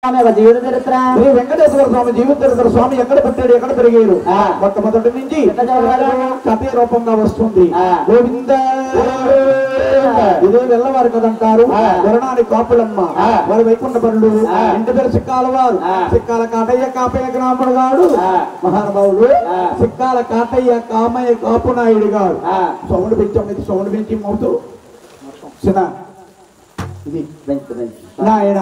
జీవిత చరిత్ర శ్రీ వెంకటేశ్వర స్వామి జీవిత చరిత్ర స్వామి ఎక్కడ పుట్టాడు ఎక్కడ పెరిగాడు మొట్టమొదటి నుంచి కథ రూపంగా వస్తుంది గోవింద ఇదే వెళ్ళవారు కదంటారు వరణాని కాపులమ్మ వారి వైకుంఠ పనులు ఇంటి పేరు సిక్కాల వారు సిక్కాల కాటయ్య కాపయ్య గ్రాముడు గారు మహానుభావుడు సిక్కాల కాటయ్య కామయ్య కాపునాయుడు గారు సౌండ్ పెంచి సౌండ్ పెంచి మౌతు చిన్న ఇది నాయన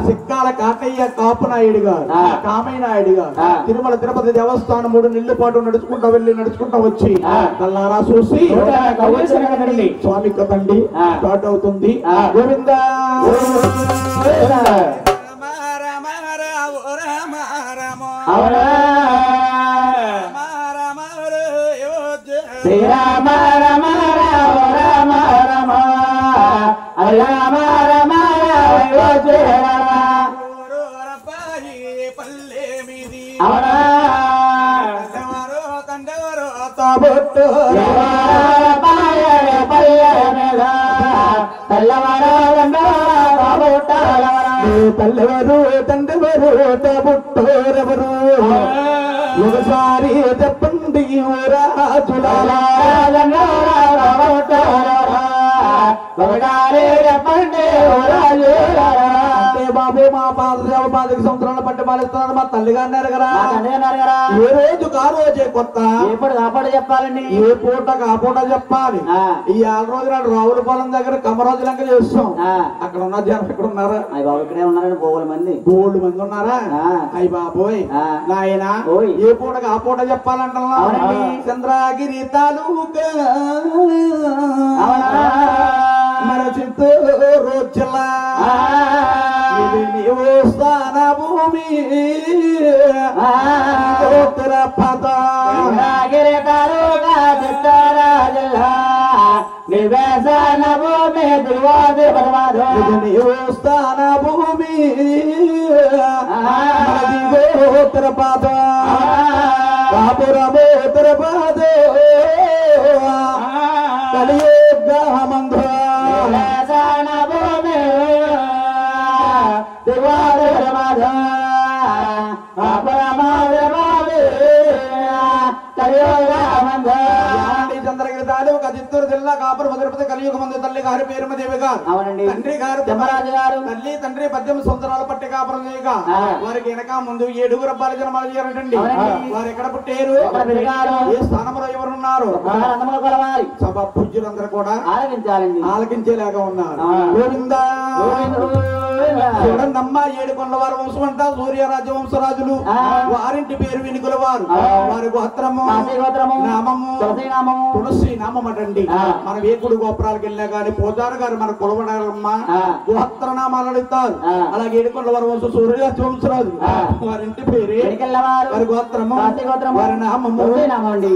సిక్కాల కాకయ్య కాపునాయుడు గారు కామయ్య నాయుడు గారు తిరుమల తిరుపతి దేవస్థానం 3 నెలల పాటు నడుచుకుంటా వచ్చి కల్లారా చూసి స్వామి కదండి స్టార్ట్ అవుతుంది గోవింద శ్రీరామ రమ రామ రమ రామ రమ తల్లెవరు తండ్రివరు తబుట్టోరెవరు ఒకసారి చెప్పండి బాబు మా పాదకి సంవత్సరాలు పట్టి పాలిస్తున్నారు మా తల్లిగారు ఎరగరా ఏ రోజు రోజే కొత్త కాపాడు చెప్పాలండి ఏ పూటకు ఆ పూట చెప్పాలి ఈ 6 రోజులు రావుల పొలం దగ్గర కమరాజు లంక చేస్తాం అక్కడ ఉన్న జనం ఇక్కడ ఉన్నారా అయ్య బాబు ఇక్కడే ఉన్నారని బోళ్ళు మంది ఉన్నారా అయ్య బాబోయ్ నాయన ఏ పూటకు ఆ పూట చెప్పాలంటున్నా చంద్రగిరి తాలూకా మన చింత రోజులా నీవు స్థాన భూమి ఉత్తర పద చంద్రగిరి తాలూకా చిత్తరాజులా నివేశన భూమి దివాది పరమాధు నీవు స్థాన భూమి ఉత్తర పద కాపురము ఉత్తర పద కలియుగ మంధ భూమి దివాది పరమాధు చంద్రగిరి తాలూకా చిత్తూరు జిల్లా కాపురం తిరుపతి కలియుగ మందు తల్లి గారి పేరుమదేవి గారు తండ్రి గారు తిమ్మరాజు గారు తల్లి తండ్రి 18 సంవత్సరాలు పట్టి కాపురం చేయగా వారికి వెనక ముందు 7 అబ్బాయిల జన్మలు చేయాలండి వారు ఎక్కడ పుట్టారు ఏ స్థానంలో ఎవరున్నారు సభ పూజ్యులందరూ కూడా ఆలకించేలాగా ఉన్నారు గోవింద చూడండమ్మ 7 కొండవారు వంశం అంట సూర్య రాజవంశరాజులు వారింటి పేరు వెనుకల వారు వారి గోత్రము నామము తులసి నామం అటండి మనం ఏ గుడి గోపురాలకు వెళ్ళా గానీ పోతారు గారు మన కులవడమ్మ గోత్ర నామాలు అడుగుతారు అలాగే 7 కొండవారు వంశం సూర్య రాజవంశరాజు వారింటి పేరు వారి గోత్రము వారి నామము నామండి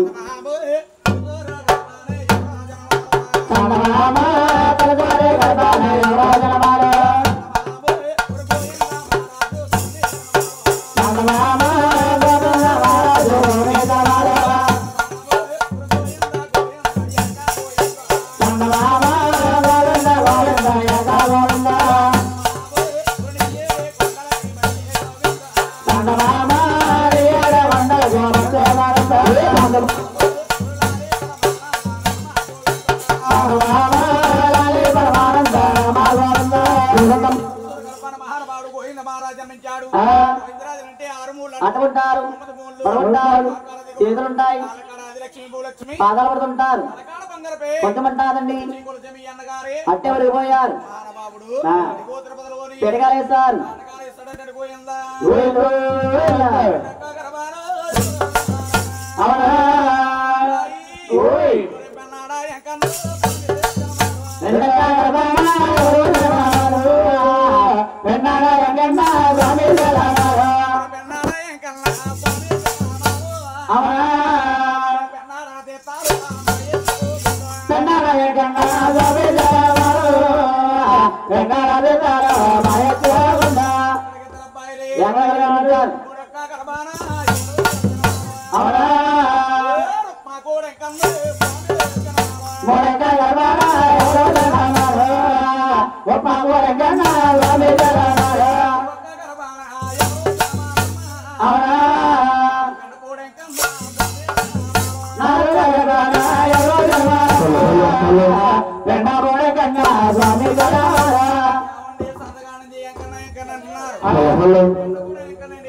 అటుకుంటారు చేతులుంటాయి పాదాలు పడుతుంటారు కొంచెమంటాదండి అట్టే వరకు పోయారు పెరగాలేసారు అవునా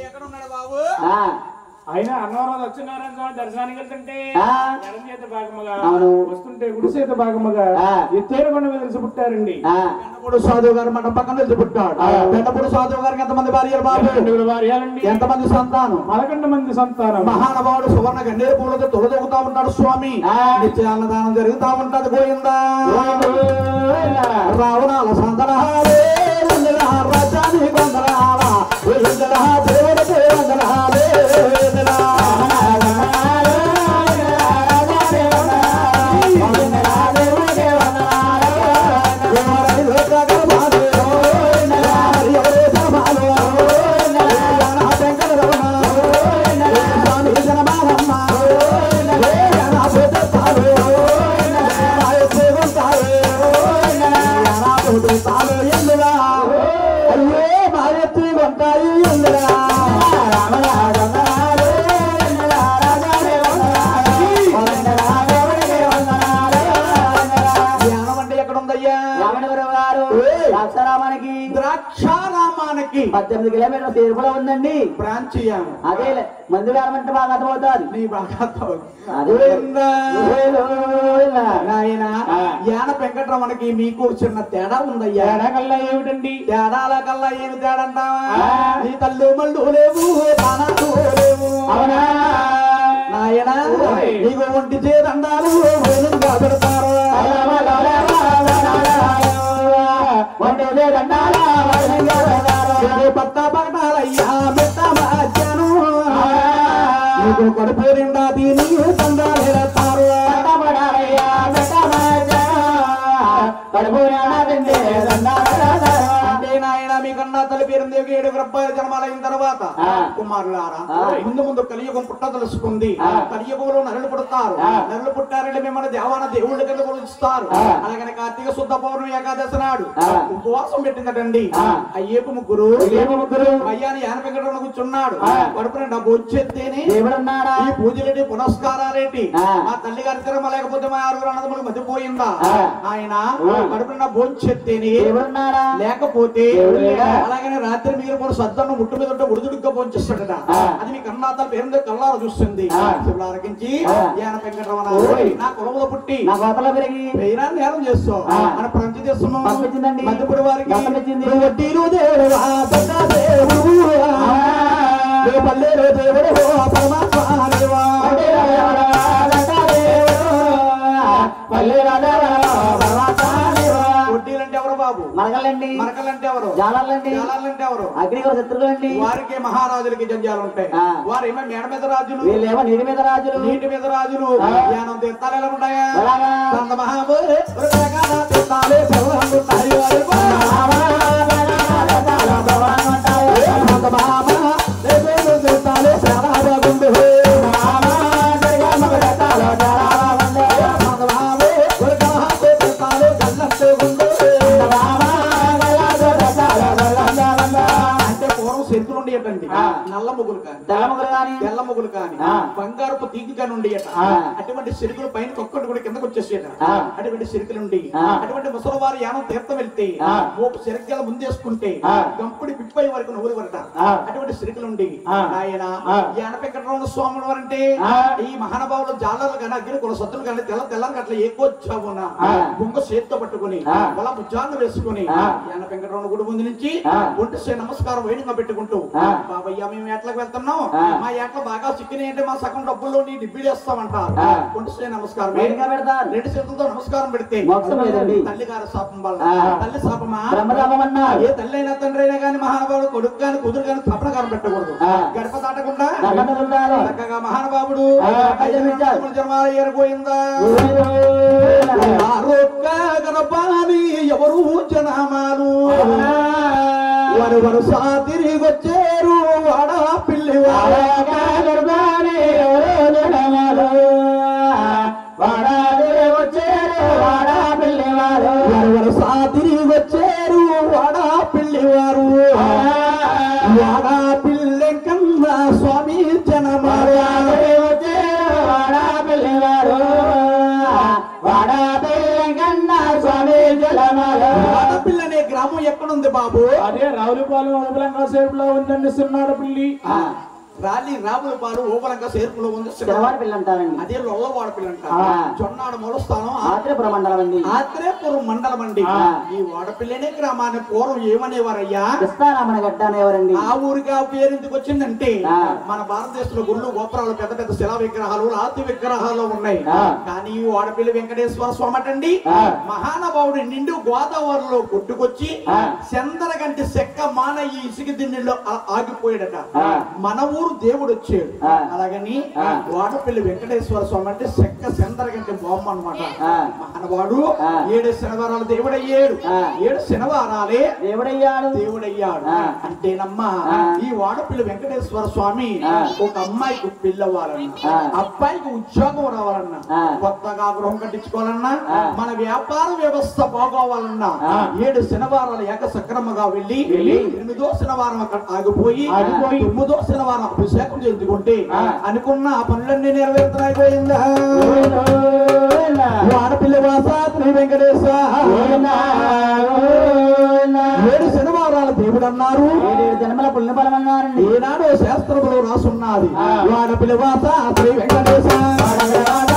ఎక్కడ ఉన్నాడు బాబు? ఆయన అన్నవరం లక్ష్మీనారాయణ స్వామి దర్శనానికి వెళ్తుంటే ఎడం చేత భాగముగా అవును. వస్తుంటే గుడి చేత భాగముగా ఎత్తేరు కొండ మీద నిలిచి పుట్టారండి. పెండపూడి సాధువు గారు మన పక్కన నిలిచి పుట్టాడు. పెండపూడి సాధువు గారికి ఎంతమంది భార్యలు బాబు? 2 భార్యలండి. ఎంతమంది సంతానం? 11 మంది సంతానం. మహానుభావుడు సువర్ణ గన్నేరు పూలతో తొలదొక్కుతా ఉంటాడు స్వామి. నిత్య అన్నదానం జరుగుతా ఉంటది. గోయిందా రావణాల సంతనహాలే రాజాని కొందరాలా దేవుడికి వందనాలే. ద్రాక్షారామానికి 18 కిలోమీటర్ల తీర్పులో ఉందండి బ్రాంచ్. అదే మందుగారం అంటే బాగా అర్థమవుతారు. నీ బాగా నాయన యాన వెంకటరమణకి మీకు చిన్న తేడా ఉందయ్యా. తేడా కల్లా ఏమిటండి? తేడాల కల్లా ఏమి తేడా అంటావా? నీ తల్లి మళ్ళు లేవు తానాలు లేవు. అవునా నాయన నీకు ఒంటి చేదండాలు పెడతారు. పత్తా పగటాలయ్యా మెత్త మధ్యాహ్నం నీకు కడుపు నిండా దీని దండాలు పెడతారు. అంటే నాయన మీకన్నా తల్లి పేరు 7 రూపాయల జన్మాలైన తర్వాత కుమారులారా ముందు ముందు కలియుగం పుట్ట తెలుసుకుంది. కలియుగంలో నరులు పుడతారు. నరులు పుట్టారంటే మిమ్మల్ని దేవాన దేవుళ్ళ కింద కొలుస్తారు. అలాగని కార్తీక శుద్ధ పౌర్ణమి ఏకాదశి నాడు ఉపవాసం పెట్టిందటండి. అయ్యేపు ముగ్గురు అయ్యాని యాన వెంకటరమణ కూర్చున్నాడు. కడుపు నిండా భోంచేస్తేనే ఈ పూజలేటి పునస్కారాలేటి మా తల్లి గారి తిరమ లేకపోతే మా 6 అన్నదమ్ములకు మధ్యపోయిందా? ఆయన కడుపు నిండా భోంచేస్తేనే లేకపోతే అలాగనే రాత్రి మిగిలిపోయిన సద్దను ముట్టు మీద ఉంటే ఉడుదుడుగ్గా భోంచేస్తాడట. అది మీ కన్నాతల పేరు కల్లారు చూస్తుంది. శివులారకించి యాన వెంకటరమణ నా కులములో పుట్టి నా గోతలో పెరిగి వేయరాన్ని నేరం చేస్తాం మన ప్రపంచ దేశము పంపించిందండి. మధ్యపడి వారికి పంపించింది. వడ్డీలు దేవుడు పల్లెలు దేవుడు పరమాత్మ వడ్డీలంటే ఎవరు బాబు? మరగలండి. మరకలంటే ఎవరు? జాలాలండి. జాలాలంటే ఎవరు? అగ్నికుల శత్రువులండి. వారికి మహారాజులకి జంజాలు ఉంటాయి. వారేమో మేడ మీద రాజులు, వీళ్ళేమో నీటి మీద రాజులు. నీటి మీద రాజులు. జ్ఞానం తీర్థాలు ఎలా ఉంటాయా? ఎలాగా? సంత మహాబు తీర్థాలే ఉంటాయి. అంటే పూర్వం శక్తులు ఉండేటండి. నల్ల ముగ్గులు కానీ తెల్ల ముగ్గులు కానీ బంగారపు తీగి కానీ ఉండేట. అటువంటి సిరుకులు పైన ఒక్కటి కూడా కిందకు వచ్చేసేట. అటువంటి సిరుకులు ఉండి అటువంటి ముసలి వారు యానం తీర్థం వెళ్తే మోపు సిరకల ముందేసుకుంటే గంపుడి పిప్పై వరకు నవ్వులు పడట. అటువంటి సిరుకులు ఉండి ఆయన యాన వెంకటరమణ స్వాముల వారంటే ఈ మహానుభావులు జాలర్లు కానీ అగ్ని కుల సత్తులు కానీ తెల్లని అట్లా ఎక్కువచ్చావున బొంగ చేత్తో పట్టుకుని అలా ముచ్చాన్ని వేసుకుని యాన వెంకటరమణ గుడి ముందు నుంచి ఒంటి నమస్కారం వేణుగా పెట్టుకుంటూ బాబయ్య మేము ఎట్లకు వెళ్తున్నాం, మా ఎట్ల బాగా చిక్కినాయి అంటే మా సగం డబ్బుల్లో నీ డిబ్బీలు వేస్తామంటారు. ఒంటి నమస్కారం వేణుగా పెడతారు. 2 చేతులతో నమస్కారం పెడితే తల్లి గారి శాపం వల్ల తల్లి శాపమా ఏ తల్లి అయినా తండ్రి అయినా కానీ మహానుభావుడు కొడుకు కానీ కూతురు కానీ తపనకారం పెట్టకూడదు. గడప దాటకుండా చక్కగా మహానుభావుడు జన్మాలు ఏరిపోయిందా గణపాని ఎవరు జనామాలు వారు వరుస తిరిగి వచ్చారు. వాడా పిల్లి గర్భాని ఎవరు జనామాలు వాడా వచ్చారు. వాడా పిల్లి వారు వరుస తిరిగి వచ్చారు. వాడా పిల్లి వారు వాడా పిల్లి కన్నా స్వామి జనమారు వచ్చారు. వాడా పిల్లి వారు వాడా పిల్లి కన్నా స్వామి జనమారు. వాడపిల్లనే గ్రామ గ్రామం ఎక్కడుంది బాబు? అదే రావులపాలెం ఓబలంగా సేపులో ఉందండి సున్నాడు పిల్లి. రావులపాలెం ఓబలంగా సేర్పులో ఉంది. చిన్నవాడి పిల్ల అంటారండి. అదే లొల్లవాడ పిల్ల అంటారు. జొన్నాడు మూలస్థానం ఆత్రేయపురం మండలం అండి. ఆత్రేయపురం మండలం అండి. ఈ వాడపిల్లనే గ్రామాన్ని పూర్వం ఏమనేవారయ్యా? కృష్ణారామణ గడ్డ అనేవారండి. ఆ ఊరికి ఆ పేరు ఎందుకు వచ్చిందంటే మన భారతదేశంలో గుళ్ళు గోపురాలు పెద్ద పెద్ద శిలా విగ్రహాలు రాతి విగ్రహాలు ఉన్నాయి. కానీ ఈ వాడపిల్లి వెంకటేశ్వర స్వామి అండి మహానుభావుడు నిండు గోదావరిలో కొట్టుకొచ్చి చందరగంటి చెక్క మాన ఈ ఇసుక దిన్నెల్లో ఆగిపోయాడట. మన ఊరు దేవుడు వచ్చాడు. అలాగని వాడపల్లి వెంకటేశ్వర స్వామి అంటే చెక్క చందరగంటి బొమ్మ అనమాట. మహానుభావుడు 7 శనివారాలు దేవుడయ్యాడు. 7 శనివారాలే దేవుడయ్యాడు అంటేనమ్మా ఈ వాడపల్లి వెంకటేశ్వర స్వామి ఒక అమ్మాయికి పిల్లవాలన్నా, అబ్బాయికి ఉద్యోగం రావాలన్నా, కొత్తగా గృహం కట్టించుకోవాలన్నా, మన వ్యాపార వ్యవస్థ బాగోవాలన్నా 7 శనివారాలు ఏకసక్రమంగా వెళ్ళి 8వ శనివారం అక్కడ ఆగిపోయి 9వ శనివారం అభిషేకం చేసుకుంటే అనుకున్న ఆ పనులన్నీ నెరవేరుతున్నాయిపోయిందా? వాడపిల్లి వాస శ్రీ వెంకటేశ్వర 7 శనివారాల దేవుడు అన్నారు. 7 జన్మల పుణ్యఫలం అన్నారండి. ఈనాడు శాస్త్రములో రాసున్నది. వాడపిల్లి వాస శ్రీ వెంకటేశ్వర